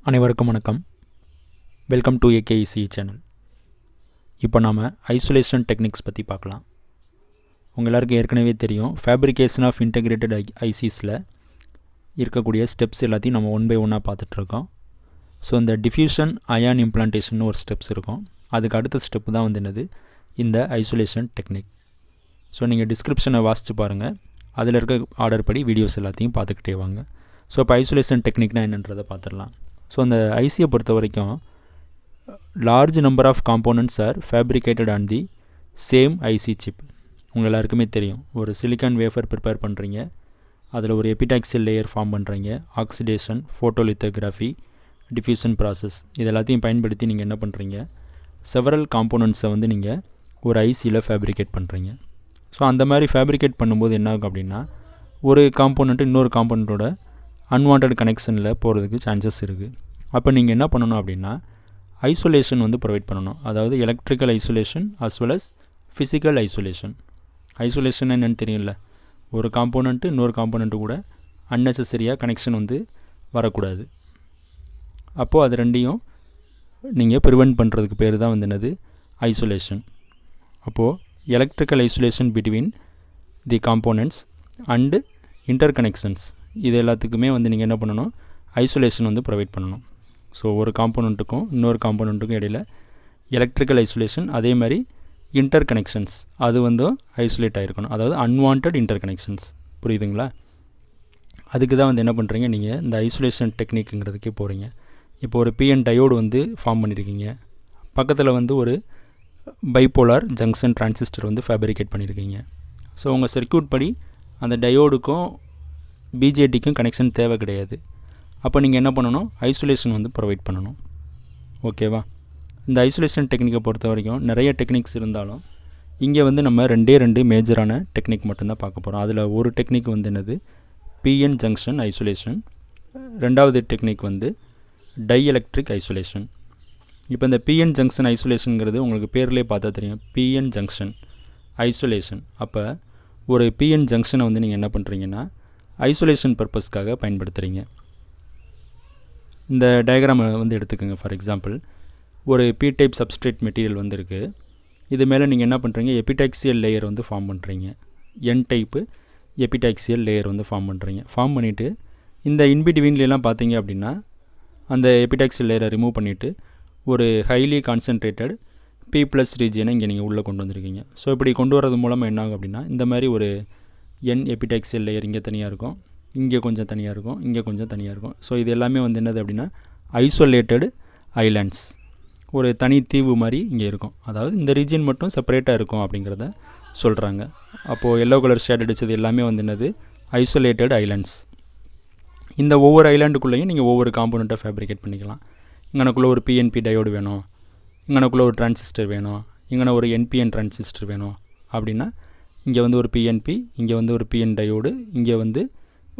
அனைவருக்கும் வணக்கம். Welcome to AKEC channel. இப்போ நாம் ஐசோலேஷன் டெக்னிக்ஸ் பற்றி பார்க்கலாம். உங்கள் எல்லாருக்கும் ஏற்கனவே தெரியும், ஃபேப்ரிகேஷன் ஆஃப் இன்டெகிரேட்டட் ஐசிஸில் இருக்கக்கூடிய ஸ்டெப்ஸ் எல்லாத்தையும் நம்ம ஒன் பை ஒன்னாக பார்த்துட்ருக்கோம். ஸோ இந்த டிஃப்யூஷன் அயான் இம்ப்ளான்டேஷன் ஒரு ஸ்டெப்ஸ் இருக்கும். அதுக்கு அடுத்த ஸ்டெப்பு தான் வந்து என்னது, இந்த ஐசோலேஷன் டெக்னிக். ஸோ நீங்கள் டிஸ்கிரிப்ஷனை வாசித்து பாருங்கள், அதில் இருக்க ஆர்டர் படி வீடியோஸ் எல்லாத்தையும் பார்த்துக்கிட்டே வாங்க. ஸோ இப்போ ஐசோலேஷன் டெக்னிக்னால் என்னன்றதை பார்த்துடலாம். ஸோ அந்த ஐசியை பொறுத்த வரைக்கும் large number of components are fabricated on the same IC chip. உங்கள் எல்லாருக்குமே தெரியும், ஒரு சிலிக்கான் வேஃபர் ப்ரிப்பேர் பண்ணுறீங்க, அதில் ஒரு எபிடாக்சியல் லேயர் ஃபார்ம் பண்ணுறீங்க, ஆக்சிடேஷன், ஃபோட்டோலித்தோகிராஃபி, டிஃப்யூஷன் ப்ராசஸ், இது எல்லாத்தையும் பயன்படுத்தி நீங்கள் என்ன பண்ணுறீங்க, செவரல் காம்போனன்ட்ஸை வந்து நீங்கள் ஒரு ஐசியில் ஃபேப்ரிகேட் பண்ணுறீங்க. ஸோ அந்த மாதிரி ஃபேப்ரிகேட் பண்ணும்போது என்ன ஆகும் அப்படின்னா, ஒரு காம்போனண்ட்டு இன்னொரு காம்போனண்ட்டோட அன்வான்ட் கனெக்ஷனில் போகிறதுக்கு சான்சஸ் இருக்குது. அப்போ நீங்கள் என்ன பண்ணணும் அப்படின்னா, ஐசோலேஷன் வந்து ப்ரொவைட் பண்ணணும். அதாவது electrical isolation as well as physical isolation. Isolation என்னென்னு தெரியல, ஒரு காம்போனண்ட்டு இன்னொரு காம்போனண்ட்டு கூட அன்னெசரியாக கனெக்ஷன் வந்து வரக்கூடாது. அப்போது அது ரெண்டையும் நீங்கள் ப்ரிவெண்ட் பண்ணுறதுக்கு பேர் தான் வந்து என்னது, ஐசோலேஷன். அப்போது electrical isolation between the components and interconnections, இது எல்லாத்துக்குமே வந்து நீங்கள் என்ன பண்ணணும், ஐசோலேஷன் வந்து ப்ரொவைட் பண்ணணும். ஸோ ஒரு காம்போனண்ட்டுக்கும் இன்னொரு காம்போனண்ட்டுக்கும் இடையில் எலக்ட்ரிக்கல் ஐசோலேஷன், அதே மாதிரி இன்டர் கனெக்ஷன்ஸ் அது வந்து ஐசோலேட் ஆகிருக்கணும். அதாவது அன்வான்ட் இன்டர் கனெக்ஷன்ஸ், புரியுதுங்களா? அதுக்கு தான் வந்து என்ன பண்ணுறீங்க, நீங்கள் இந்த ஐசோலேஷன் டெக்னிக்குங்கிறதுக்கே போகிறீங்க. இப்போ ஒரு பிஎன் டயோடு வந்து ஃபார்ம் பண்ணியிருக்கீங்க, பக்கத்தில் வந்து ஒரு பைபோலார் ஜங்ஷன் டிரான்சிஸ்டர் வந்து ஃபேப்ரிகேட் பண்ணியிருக்கீங்க. ஸோ உங்கள் சர்க்யூட் படி அந்த டயோடுக்கும் பிஜேடிக்கும் கனெக்ஷன் தேவை கிடையாது. அப்போ நீங்கள் என்ன பண்ணணும், ஐசோலேஷன் வந்து ப்ரொவைட் பண்ணணும். ஓகேவா? இந்த ஐசோலேஷன் டெக்னிக்கை பொறுத்த வரைக்கும் நிறைய டெக்னிக்ஸ் இருந்தாலும் இங்கே வந்து நம்ம ரெண்டு மேஜரான டெக்னிக் மட்டும்தான் பார்க்க போகிறோம். அதில் ஒரு டெக்னிக் வந்து என்னது, பிஎன் ஜங்ஷன் ஐசோலேஷன். ரெண்டாவது டெக்னிக் வந்து டை எலக்ட்ரிக் ஐசோலேஷன். இப்போ இந்த பிஎன் ஜங்ஷன் ஐசோலேஷனுங்கிறது உங்களுக்கு பேர்லேயே பார்த்தா தெரியும், பிஎன் ஜங்ஷன் ஐசோலேஷன். அப்போ ஒரு பிஎன் ஜங்ஷனை வந்து நீங்கள் என்ன பண்ணுறீங்கன்னா ஐசோலேஷன் பர்பஸ்க்காக பயன்படுத்துகிறீங்க. இந்த டயக்ராமை வந்து எடுத்துக்கோங்க. ஃபார் எக்ஸாம்பிள், ஒரு பி டைப் சப்ஸ்ட்ரேட் மெட்டீரியல் வந்து இருக்குது. இது மேலே நீங்கள் என்ன பண்ணுறீங்க, எபிடாக்சியல் லேயர் வந்து ஃபார்ம் பண்ணுறீங்க. என் டைப்பு எபிடாக்சியல் லேயர் வந்து ஃபார்ம் பண்ணுறீங்க. ஃபார்ம் பண்ணிவிட்டு இந்த இன்பிட்வீன்லாம் பார்த்தீங்க அப்படின்னா அந்த எபிடாக்சியல் லேயரை ரிமூவ் பண்ணிவிட்டு ஒரு ஹைலி கான்சன்ட்ரேட்டட் பி ப்ளஸ் ரீஜியனை இங்கே நீங்கள் உள்ளே கொண்டு வந்திருக்கீங்க. ஸோ இப்படி கொண்டு வரது மூலமாக என்ன ஆகும் அப்படின்னா, இந்த மாதிரி ஒரு என் எபிடாக்சியல் லேயர் இங்கே தனியாக இருக்கும், இங்கே கொஞ்சம் தனியாக இருக்கும், இங்கே கொஞ்சம் தனியாக இருக்கும். ஸோ இது எல்லாமே வந்து என்னது அப்படின்னா ஐசோலேட்டட் ஐலாண்ட்ஸ், ஒரு தனி தீவு மாதிரி இங்கே இருக்கும். அதாவது இந்த ரீஜியன் மட்டும் செப்பரேட்டாக இருக்கும் அப்படிங்கிறத சொல்கிறாங்க. அப்போது எல்லோ கலர் ஷேட் அடித்தது எல்லாமே வந்து என்னது, ஐசோலேட்டட் ஐலாண்ட்ஸ். இந்த ஒவ்வொரு ஐலாண்டுக்குள்ளேயும் நீங்கள் ஒவ்வொரு காம்போனண்ட்டை ஃபேப்ரிகேட் பண்ணிக்கலாம். இங்கனக்குள்ளே ஒரு பிஎன்பி டயோடு வேணும், இங்கனக்குள்ளே ஒரு டிரான்சிஸ்டர் வேணும், இங்கே ஒரு என்பிஎன் டிரான்சிஸ்டர் வேணும் அப்படின்னா இங்கே வந்து ஒரு பிஎன்பி, இங்கே வந்து ஒரு பிஎன் டயோடு, இங்கே வந்து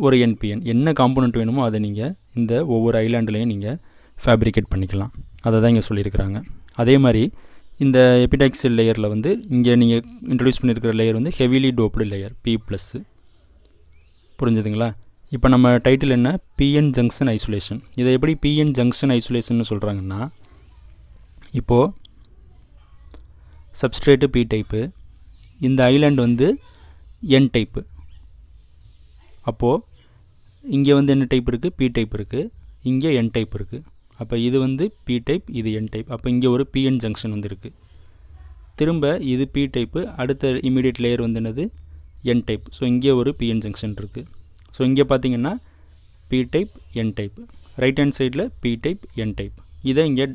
ஒரு என்பிஎன், என்ன காம்போனண்ட் வேணுமோ அதை நீங்கள் இந்த ஒவ்வொரு ஐலாண்டுலேயும் நீங்கள் ஃபேப்ரிகேட் பண்ணிக்கலாம். அதை தான் இங்கே சொல்லியிருக்கிறாங்க. அதே மாதிரி இந்த எபிடாக்சியல் லேயரில் வந்து இங்கே நீங்கள் இன்ட்ரடியூஸ் பண்ணியிருக்கிற லேயர் வந்து heavily doped layer P plus. புரிஞ்சுதுங்களா? இப்போ நம்ம டைட்டில் என்ன, பிஎன் ஜங்ஷன் ஐசோலேஷன். இதை எப்படி பிஎன் ஜங்ஷன் ஐசோலேஷன் சொல்கிறாங்கன்னா, இப்போது சப்ஸ்ட்ரேட்டு பி டைப்பு, இந்த ஐலாண்ட் வந்து என் டைப்பு. அப்போது இங்கே வந்து என்ன டைப் இருக்குது, பி டைப் இருக்குது, இங்கே என் டைப் இருக்குது. அப்போ இது வந்து பி டைப், இது என் டைப். அப்போ இங்கே ஒரு பிஎன் ஜங்ஷன் வந்து இருக்குது. திரும்ப இது பி டைப்பு, அடுத்த இமீடியட் லேயர் வந்து என்னது, என் டைப். ஸோ இங்கே ஒரு பிஎன் ஜங்ஷன் இருக்குது. ஸோ இங்கே பார்த்தீங்கன்னா P type, N type, right hand சைடில் பி டைப், என் டைப். இதை இங்கே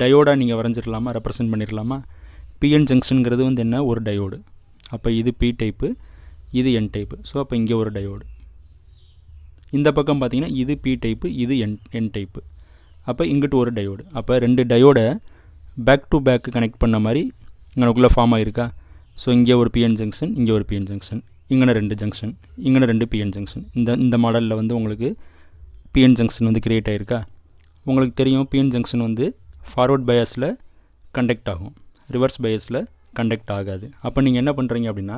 டயோடாக நீங்கள் வரைஞ்சிடலாமா, ரெப்ரசன்ட் பண்ணிடலாமா? பிஎன் ஜங்ஷனுங்கிறது வந்து என்ன, ஒரு டயோடு. அப்போ இது பி டைப்பு, இது என் டைப்பு. ஸோ அப்போ இங்கே ஒரு டயோடு. இந்த பக்கம் பார்த்தீங்கன்னா இது பி டைப்பு, இது என் டைப்பு. அப்போ இங்கிட்டு ஒரு டயோடு. அப்போ ரெண்டு டயோடை பேக் டு பேக் கனெக்ட் பண்ண மாதிரி இங்கனக்குள்ளே ஃபார்ம் ஆகிருக்கா? ஸோ இங்கே ஒரு பிஎன் ஜங்ஷன், இங்கே ஒரு பிஎன் ஜங்ஷன், இங்கே ரெண்டு ஜங்ஷன், இங்கே ரெண்டு பிஎன் ஜங்ஷன். இந்த மாடலில் வந்து உங்களுக்கு பிஎன் ஜங்ஷன் வந்து கிரியேட் ஆகிருக்கா? உங்களுக்கு தெரியும், பிஎன் ஜங்ஷன் வந்து ஃபார்வர்ட் பயாஸில் கண்டக்ட் ஆகும், ரிவர்ஸ் பயாஸில் கண்டக்ட் ஆகாது. அப்போ நீங்கள் என்ன பண்ணுறீங்க அப்படின்னா,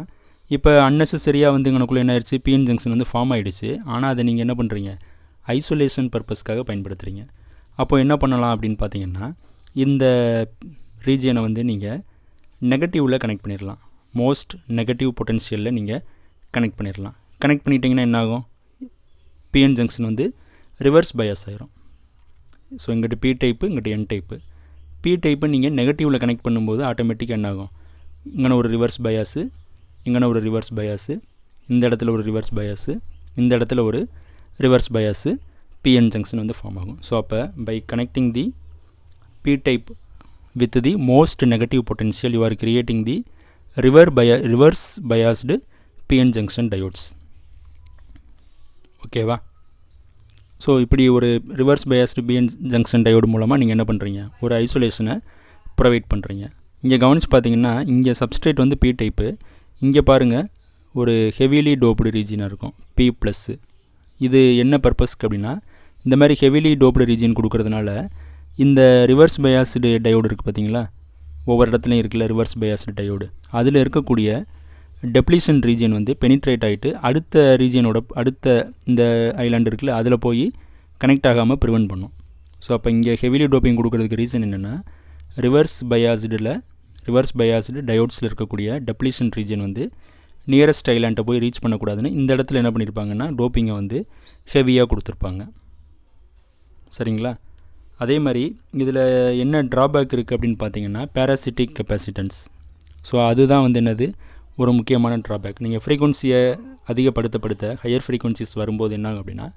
இப்போ அன்னெசரியாக வந்து இங்கனக்குள்ளே என்ன ஆயிடுச்சு, பிஎன் ஜங்ஷன் வந்து ஃபார்ம் ஆகிடுச்சு. ஆனால் அதை நீங்கள் என்ன பண்ணுறீங்க, ஐசோலேஷன் பர்பஸ்க்காக பயன்படுத்துகிறீங்க. அப்போ என்ன பண்ணலாம் அப்படின்னு பார்த்தீங்கன்னா, இந்த ரீஜியனை வந்து நீங்கள் நெகட்டிவில் கனெக்ட் பண்ணிடலாம். மோஸ்ட் நெகட்டிவ் பொட்டன்ஷியலில் நீங்கள் கனெக்ட் பண்ணிடலாம். கனெக்ட் பண்ணிட்டீங்கன்னா என்னாகும், பிஎன் ஜங்ஷன் வந்து ரிவர்ஸ் பயாஸ் ஆயிரும். ஸோ இங்கிட்ட பி டைப்பு, இங்கிட்ட என் டைப்பு. பி டைப்பு நீங்கள் நெகட்டிவில் கனெக்ட் பண்ணும்போது ஆட்டோமேட்டிக்காக என்னாகும், இங்கே ஒரு ரிவர்ஸ் பயாஸு, இங்கே ஒரு ரிவர்ஸ் பயாஸு, இந்த இடத்துல ஒரு ரிவர்ஸ் பயாஸு, இந்த இடத்துல ஒரு ரிவர்ஸ் பயாஸு, பிஎன் ஜங்ஷன் வந்து ஃபார்ம் ஆகும். ஸோ அப்போ by connecting the P type with the most negative potential you are creating the reverse biased PN junction diodes. ஓகேவா? ஸோ இப்படி ஒரு reverse biased PN junction diode மூலமாக நீங்கள் என்ன பண்ணுறீங்க, ஒரு ஐசோலேஷனை ப்ரொவைட் பண்ணுறீங்க. இங்கே கவனித்து பார்த்தீங்கன்னா, இங்கே சப்ஸ்ட்ரேட் வந்து பி டைப்பு, இங்கே பாருங்கள் ஒரு ஹெவிலி டோப்டு ரீஜியனாக இருக்கும் பி ப்ளஸ்ஸு. இது என்ன பர்பஸ்க்கு அப்படின்னா, இந்த மாதிரி ஹெவிலி டோப்டு ரீஜியன் கொடுக்கறதுனால இந்த ரிவர்ஸ் பயாஸ்டு டயோடு இருக்குது பார்த்தீங்களா, ஒவ்வொரு இடத்துலையும் இருக்குல்ல ரிவர்ஸ் பயாஸ்டு டயோடு, அதில் இருக்கக்கூடிய டெப்ளீஷன் ரீஜியன் வந்து பெனிட்ரேட் ஆகிட்டு அடுத்த ரீஜியனோட அடுத்த இந்த ஐலாண்டு இருக்குல்ல அதில் போய் கனெக்ட் ஆகாமல் ப்ரிவென்ட் பண்ணும். ஸோ அப்போ இங்கே ஹெவிலி டோப்பிங் கொடுக்கறதுக்கு ரீசன் என்னென்னா, ரிவர்ஸ் பயாஸ்டு டயோட்ஸில் இருக்கக்கூடிய டெப்ளீஷன் ரீஜியன் வந்து நியரஸ்ட் ஐலாண்டை போய் ரீச் பண்ணக்கூடாதுன்னு இந்த இடத்துல என்ன பண்ணியிருப்பாங்கன்னா டோப்பிங்கை வந்து ஹெவியாக கொடுத்துருப்பாங்க. சரிங்களா? அதே மாதிரி இதில் என்ன ட்ராபேக் இருக்குது அப்படின்னு பார்த்தீங்கன்னா, பேராசிட்டிக் கெப்பாசிட்டன்ஸ். ஸோ அதுதான் வந்து என்னது ஒரு முக்கியமான ட்ராபேக். நீங்கள் ஃப்ரீக்வன்சியை அதிகப்படுத்த ஹையர் ஃப்ரீக்வன்சிஸ் வரும்போது என்ன அப்படின்னா,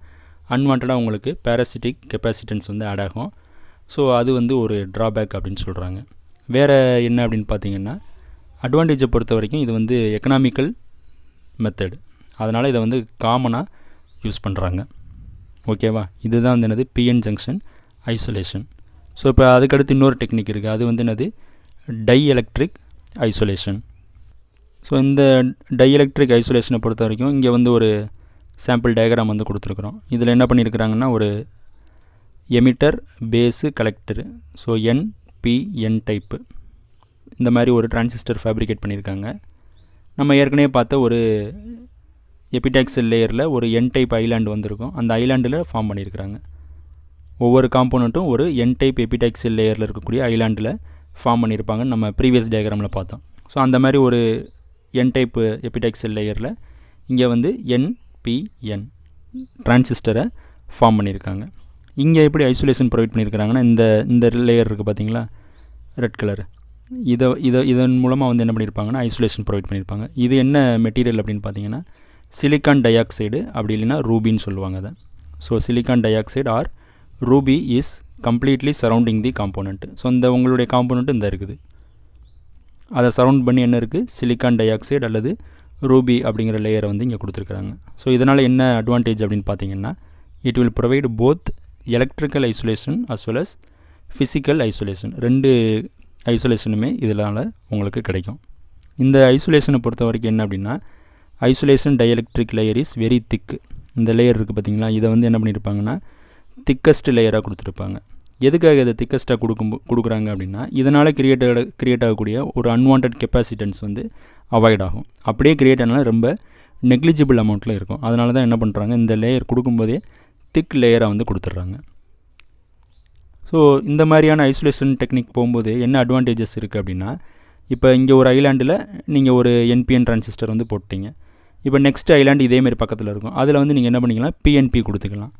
அன்வான்டாக உங்களுக்கு பேராசிட்டிக் கெப்பாசிட்டன்ஸ் வந்து ஆட் ஆகும். ஸோ அது வந்து ஒரு ட்ராபேக் அப்படின்னு சொல்கிறாங்க. வேறு என்ன அப்படின்னு பார்த்தீங்கன்னா, அட்வான்டேஜை பொறுத்த வரைக்கும் இது வந்து எக்கனாமிக்கல் மெத்தடு, அதனால் இதை வந்து காமனாக யூஸ் பண்ணுறாங்க. ஓகேவா? இதுதான் வந்து என்னது பிஎன் ஜங்ஷன் ஐசோலேஷன். ஸோ இப்போ அதுக்கடுத்து இன்னொரு டெக்னிக் இருக்குது, அது வந்து என்னது டை எலக்ட்ரிக் ஐசோலேஷன். ஸோ இந்த டை எலக்ட்ரிக் ஐசோலேஷனை பொறுத்த வரைக்கும் இங்கே வந்து ஒரு சாம்பிள் டயக்ராம் வந்து கொடுத்துருக்குறோம். இதில் என்ன பண்ணியிருக்கிறாங்கன்னா, ஒரு emitter base collector, so NPN type, இந்த மாதிரி ஒரு டிரான்சிஸ்டர் ஃபேப்ரிகேட் பண்ணியிருக்காங்க. நம்ம ஏற்கனவே பார்த்த ஒரு எபிடாக்சில் லேயரில் ஒரு என் டைப் ஐலாண்டு வந்திருக்கும், அந்த ஐலாண்டில் ஃபார்ம் பண்ணியிருக்கிறாங்க. ஒவ்வொரு காம்போனண்ட்டும் ஒரு என் டைப் எபிடாக்சில் லேயரில் இருக்கக்கூடிய ஐலாண்டில் ஃபார்ம் பண்ணியிருப்பாங்கன்னு நம்ம ப்ரீவியஸ் டயக்ராமில் பார்த்தோம். ஸோ அந்த மாதிரி ஒரு என் டைப் எபிடாக்சில் லேயரில் இங்கே வந்து என்பிஎன் டிரான்சிஸ்டரை ஃபார்ம் பண்ணியிருக்காங்க. இங்கே எப்படி ஐசோலேஷன் ப்ரொவைட் பண்ணியிருக்கிறாங்கன்னா, இந்த லேயர் இருக்குது பார்த்தீங்களா ரெட் கலர், இதன் மூலமாக வந்து என்ன பண்ணியிருப்பாங்கன்னா ஐசோலேஷன் ப்ரொவைட் பண்ணியிருப்பாங்க. இது என்ன மெட்டீரியல் அப்படின்னு பார்த்தீங்கன்னா, சிலிக்கான் டை ஆக்சைடு, அப்படி இல்லைன்னா ரூபின்னு சொல்லுவாங்க அதை. So silicon dioxide or ruby is completely surrounding the component. So இந்த உங்களுடைய காம்போனண்ட் இந்த இருக்குது, அதை சரௌண்ட் பண்ணி என்ன இருக்குது சிலிக்கான் டை ஆக்சைடு அல்லது ரூபி அப்படிங்கிற லேயரை வந்து இங்கே கொடுத்துருக்குறாங்க. ஸோ இதனால் என்ன அட்வான்டேஜ் அப்படின்னு பார்த்தீங்கன்னா, it will provide both electrical isolation as well as physical isolation. ரெண்டு ஐசோலேஷனுமே இதனால் உங்களுக்கு கிடைக்கும். இந்த ஐசோலேஷனை பொறுத்த வரைக்கும் என்ன அப்படின்னா, isolation dielectric layer is very thick. இந்த லேயர் இருக்குது பார்த்தீங்களா, இதை வந்து என்ன பண்ணியிருப்பாங்கன்னா திக்கஸ்ட் லேயராக கொடுத்துருப்பாங்க. எதுக்காக இதை திக்கஸ்ட்டாக கொடுக்குறாங்க அப்படின்னா, இதனால் கிரியேட் ஆகக்கூடிய ஒரு அன்வான்ட் கெப்பாசிட்டன்ஸ் வந்து அவாய்ட் ஆகும். அப்படியே கிரியேட் ஆனால் ரொம்ப நெக்லிஜிபிள் அமௌண்ட்டில் இருக்கும். அதனால தான் என்ன பண்ணுறாங்க, இந்த லேயர் கொடுக்கும்போதே திக் லேயராக வந்து கொடுத்துட்றாங்க. ஸோ இந்த மாதிரியான ஐசோலேஷன் டெக்னிக் போகும்போது என்ன அட்வான்டேஜஸ் இருக்குது அப்படின்னா, இப்போ இங்கே ஒரு ஐலாண்டில் நீங்கள் ஒரு என்பிஎன் டிரான்சிஸ்டர் வந்து போட்டிங்க. இப்போ நெக்ஸ்ட் ஐலாண்டு இதேமாரி பக்கத்தில் இருக்கும், அதில் வந்து நீங்கள் என்ன பண்ணிக்கலாம் பிஎன்பி கொடுத்துக்கலாம்.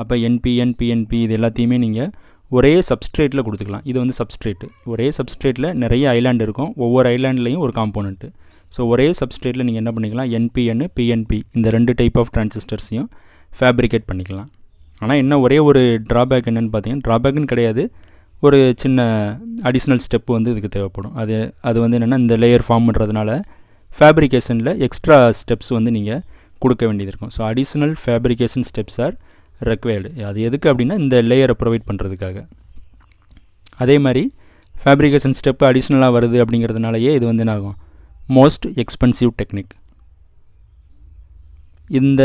அப்போ என்பிஎன் பிஎன்பி இது எல்லாத்தையுமே நீங்கள் ஒரே சப்ஸ்ட்ரேட்டில் கொடுத்துக்கலாம். இது வந்து சப்ஸ்ட்ரேட்டு, ஒரே சப்ஸ்ட்ரேட்டில் நிறைய ஐலாண்டு இருக்கும், ஒவ்வொரு ஐலாண்ட்லேயும் ஒரு காம்போனண்ட்டு. ஸோ ஒரே சப்ஸ்ட்ரேட்டில் நீங்கள் என்ன பண்ணிக்கலாம், என்பிஎன் பிஎன்பி இந்த ரெண்டு டைப் ஆஃப் டிரான்சிஸ்டர்ஸையும் ஃபேப்ரிகேட் பண்ணிக்கலாம். ஆனால் என்ன ஒரே ஒரு ட்ராபேக் என்னென்னு பார்த்தீங்கன்னா, ட்ராபேக்குன்னு கிடையாது, ஒரு சின்ன அடிஷ்னல் ஸ்டெப்பு வந்து இதுக்கு தேவைப்படும். அது வந்து என்னென்னா, இந்த லேயர் ஃபார்ம் பண்ணுறதுனால ஃபேப்ரிகேஷனில் எக்ஸ்ட்ரா ஸ்டெப்ஸ் வந்து நீங்கள் கொடுக்க வேண்டியது இருக்கும். So additional fabrication steps R required. அது எதுக்கு அப்படின்னா, இந்த லேயரை ப்ரொவைட் பண்ணுறதுக்காக. அதே மாதிரி ஃபேப்ரிகேஷன் ஸ்டெப்பு அடிஷ்னலாக வருது அப்படிங்கிறதுனாலயே இது வந்து என்ன ஆகும், மோஸ்ட் எக்ஸ்பென்சிவ் டெக்னிக். இந்த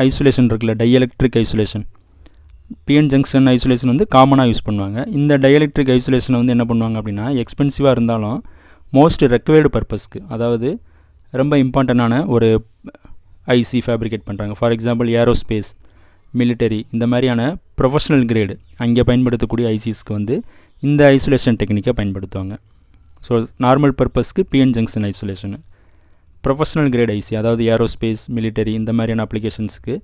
ஐசோலேஷன் இருக்குல்ல dielectric isolation, PN junction isolation வந்து காமனாக யூஸ் பண்ணுவாங்க. இந்த டைஎலக்ட்ரிக் ஐசோலேஷனை வந்து என்ன பண்ணுவாங்க அப்படின்னா, எக்ஸ்பென்சிவாக இருந்தாலும் மோஸ்ட் ரெக்வயர்டு பர்பஸ்க்கு, அதாவது ரொம்ப இம்பார்ட்டண்டான ஒரு ஐசி ஃபேப்ரிகேட் பண்ணுறாங்க. ஃபார் எக்ஸாம்பிள் ஏரோஸ்பேஸ், மிலிட்டரி இந்த மாதிரியான ப்ரொஃபஷனல் கிரேடு அங்கே பயன்படுத்தக்கூடிய ஐசிஸ்க்கு வந்து இந்த ஐசோலேஷன் டெக்னிக்கை பயன்படுத்துவாங்க. ஸோ நார்மல் பர்பஸ்க்கு PN junction isolation. Professional grade IC அதாவது ஏரோஸ்பேஸ், மிலிட்டரி இந்த மாதிரியான அப்ளிகேஷன்ஸுக்கு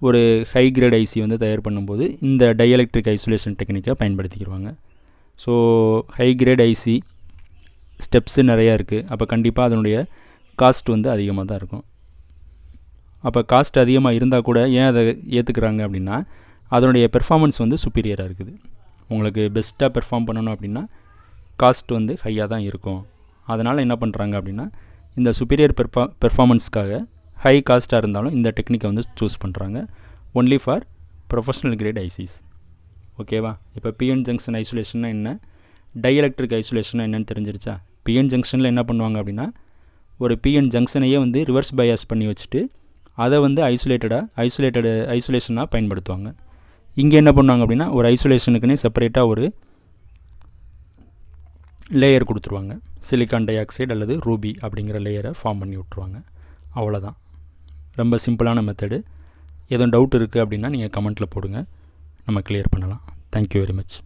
ஒரு ஹை கிரேட் ஐசி வந்து தயார் பண்ணும்போது இந்த டைஎலக்ட்ரிக் ஐசோலேஷன் டெக்னிக்கை பயன்படுத்திக்கிடுவாங்க. So high grade IC steps நிறையா இருக்குது. அப்போ கண்டிப்பாக அதனுடைய காஸ்ட் வந்து அதிகமாக தான் இருக்கும். அப்போ காஸ்ட் அதிகமாக இருந்தால் கூட ஏன் அதை ஏற்றுக்கிறாங்க அப்படின்னா அதனுடைய பெர்ஃபார்மன்ஸ் வந்து சுப்பீரியராக இருக்குது. உங்களுக்கு பெஸ்ட்டாக பெர்ஃபார்ம் பண்ணணும் அப்படின்னா காஸ்ட் வந்து ஹையாக தான் இருக்கும். அதனால் என்ன பண்ணுறாங்க அப்படின்னா இந்த சுப்பீரியர் பெர்ஃபார்மன்ஸ்க்காக ஹை காஸ்ட்டாக இருந்தாலும் இந்த டெக்னிக்கை வந்து சூஸ் பண்ணுறாங்க. Only for professional grade ICs. ஓகேவா? இப்போ பிஎன் ஜங்ஷன் ஐசோலேஷன்னா என்ன, டைஎலக்ட்ரிக் ஐசோலேஷன்னா என்னென்னு தெரிஞ்சிருச்சா? பிஎன் ஜங்ஷனில் என்ன பண்ணுவாங்க அப்படின்னா ஒரு பிஎன் ஜங்ஷனையே வந்து ரிவர்ஸ் பயாஸ் பண்ணி வச்சுட்டு அதை வந்து ஐசோலேஷனாக பயன்படுத்துவாங்க. இங்கே என்ன பண்ணுவாங்க அப்படின்னா ஒரு ஐசோலேஷனுக்குன்னே செப்பரேட்டாக ஒரு லேயர் கொடுத்துருவாங்க. சிலிக்கான் டை ஆக்சைடு அல்லது ரூபி அப்படிங்கிற லேயரை ஃபார்ம் பண்ணி விட்ருவாங்க. அவ்வளோதான். ரொம்ப சிம்பிளான மெத்தடு. எதுவும் டவுட் இருக்குது அப்படின்னா நீங்கள் கமெண்ட்டில் போடுங்க, நம்ம கிளியர் பண்ணலாம். Thank you very much.